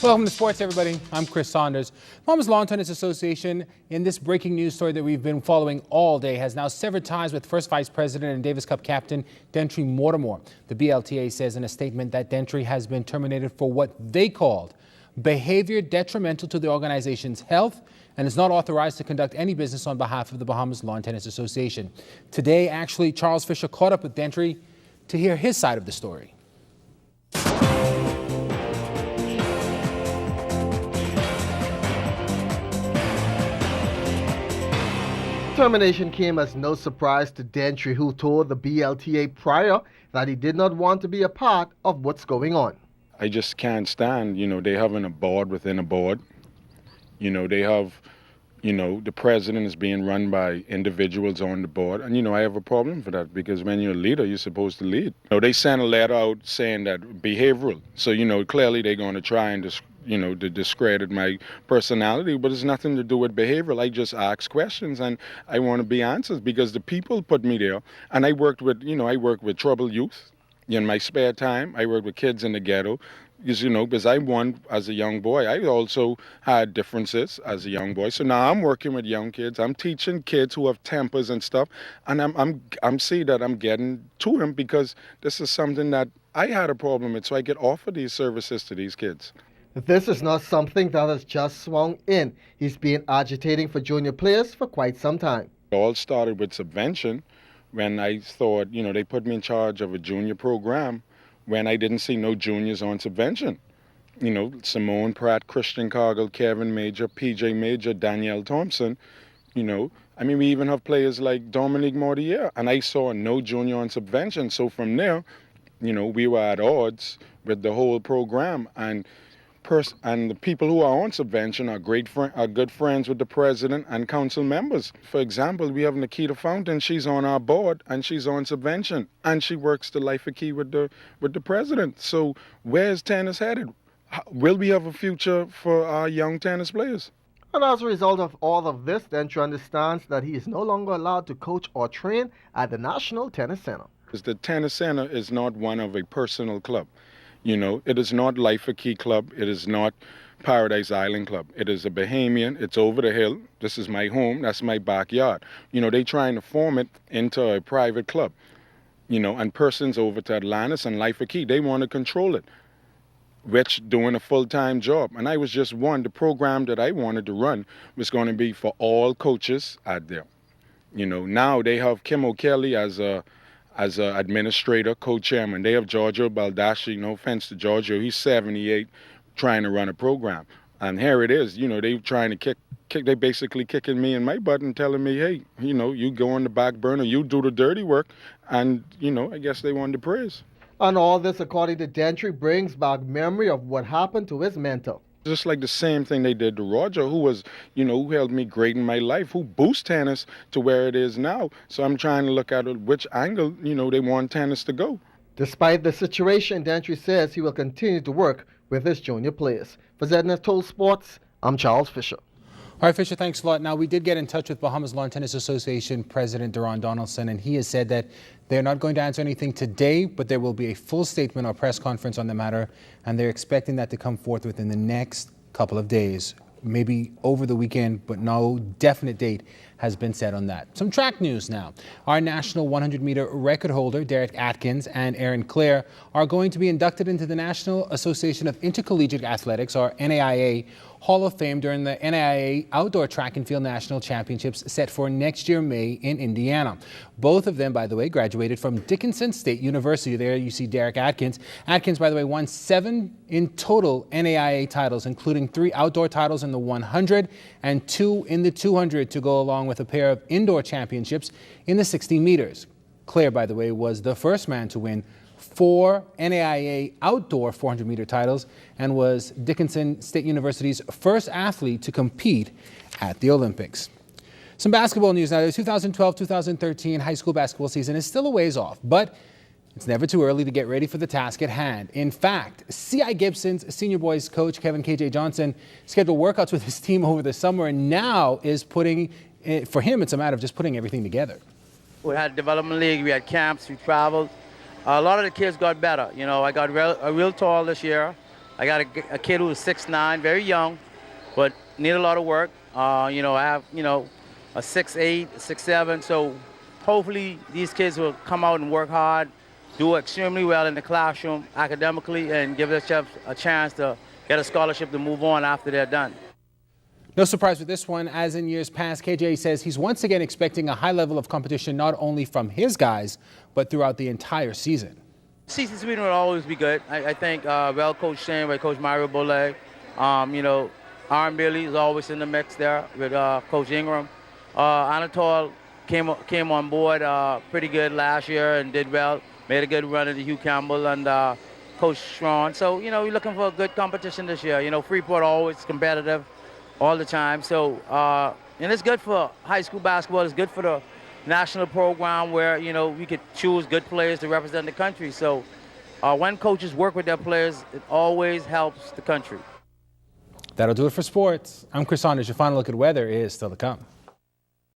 Welcome to sports, everybody. I'm Chris Saunders. Bahamas Lawn Tennis Association, in this breaking news story that we've been following all day, has now severed ties with First Vice President and Davis Cup captain Dentry Mortimer. The BLTA says in a statement that Dentry has been terminated for what they called behavior detrimental to the organization's health and is not authorized to conduct any business on behalf of the Bahamas Lawn Tennis Association. Today, actually, Charles Fisher caught up with Dentry to hear his side of the story. Termination came as no surprise to Dentry, who told the BLTA prior that he did not want to be a part of what's going on. I just can't stand, they having a board within a board. They have, the president is being run by individuals on the board. And, I have a problem for that because when you're a leader, you're supposed to lead. They sent a letter out saying that behavioral. So, clearly they're going to try and to discredit my personality, but it's nothing to do with behavioral. I just ask questions and I want to be answered because the people put me there. And I worked with, troubled youth in my spare time. I worked with kids in the ghetto. Because I won as a young boy. I also had differences as a young boy. So now I'm working with young kids. I'm teaching kids who have tempers and stuff. And I'm seeing that I'm getting to them because this is something that I had a problem with. So I get offered these services to these kids. This is not something that has just swung in. He's been agitating for junior players for quite some time. It all started with subvention when I thought, they put me in charge of a junior program when I didn't see no juniors on subvention. Simone Pratt, Christian Cargill, Kevin Major, PJ Major, Danielle Thompson, we even have players like Dominique Mortier, and I saw no junior on subvention. So from there, we were at odds with the whole program, and the people who are on subvention are good friends with the president and council members. For example, we have Nikita Fountain. She's on our board and she's on subvention, and she works the life of key with the president. So where's tennis headed? Will we have a future for our young tennis players? And as a result of all of this, Dentry understands that he is no longer allowed to coach or train at the National Tennis Center. The tennis center is not one of a personal club. It is not Life of Key Club. It is not Paradise Island Club. It is a Bahamian. It's over the hill. This is my home. That's my backyard. They trying to form it into a private club. And persons over to Atlantis and Life of Key, they want to control it, which doing a full-time job. And I was just one. The program that I wanted to run was going to be for all coaches out there. Now they have Kim O'Kelly as a administrator, co-chairman. They have Giorgio Baldasci, no offense to Giorgio, he's 78, trying to run a program. And here it is, they trying to kick, they basically kicking me in my butt and telling me, hey, you go on the back burner, you do the dirty work, and, I guess they want the praise. And all this, according to Dentry, brings back memory of what happened to his mentor. Just like the same thing they did to Roger, who was, who held me great in my life, who boosted tennis to where it is now. So I'm trying to look at which angle, they want tennis to go. Despite the situation, Dentry says he will continue to work with his junior players. For ZNS Told Sports, I'm Charles Fisher. All right, Fisher, thanks a lot. Now, we did get in touch with Bahamas Lawn Tennis Association President Duran Donaldson, and he has said that they're not going to answer anything today, but there will be a full statement or press conference on the matter, and they're expecting that to come forth within the next couple of days, maybe over the weekend, but no definite date has been set on that. Some track news now. Our national 100-meter record holder, Derek Atkins and Aaron Clare, are going to be inducted into the National Association of Intercollegiate Athletics, or NAIA, Hall of Fame during the NAIA Outdoor Track and Field National Championships set for next year, May, in Indiana. Both of them, by the way, graduated from Dickinson State University. There you see Derek Atkins. Atkins, by the way, won 7 in total NAIA titles, including 3 outdoor titles in the 100 and 2 in the 200 to go along with a pair of indoor championships in the 60 meters. Clare, by the way, was the first man to win 4 NAIA outdoor 400-meter titles and was Dickinson State University's first athlete to compete at the Olympics. Some basketball news now. The 2012-2013 high school basketball season is still a ways off, but it's never too early to get ready for the task at hand. In fact, C.I. Gibson's senior boys coach, Kevin K.J. Johnson, scheduled workouts with his team over the summer and now is for him, it's a matter of just putting everything together. We had development league, we had camps, we traveled. A lot of the kids got better. I got real tall this year. I got a kid who's 6'9", very young, but need a lot of work. I have, a 6'8", 6'7", so hopefully these kids will come out and work hard, do extremely well in the classroom academically, and give themselves a chance to get a scholarship to move on after they're done. No surprise with this one. As in years past, KJ says he's once again expecting a high level of competition not only from his guys, but throughout the entire season. CC Sweden will always be good. I think well-coached team by Coach Mario Bolle. Aaron Billy is always in the mix there with Coach Ingram. Anatol came on board pretty good last year and did well. Made a good run into Hugh Campbell and Coach Strawn. So, we're looking for a good competition this year. Freeport always competitive all the time. So, and it's good for high school basketball. It's good for the national program where, we could choose good players to represent the country. So when coaches work with their players, it always helps the country. That'll do it for sports. I'm Chris Saunders. Your final look at weather is still to come.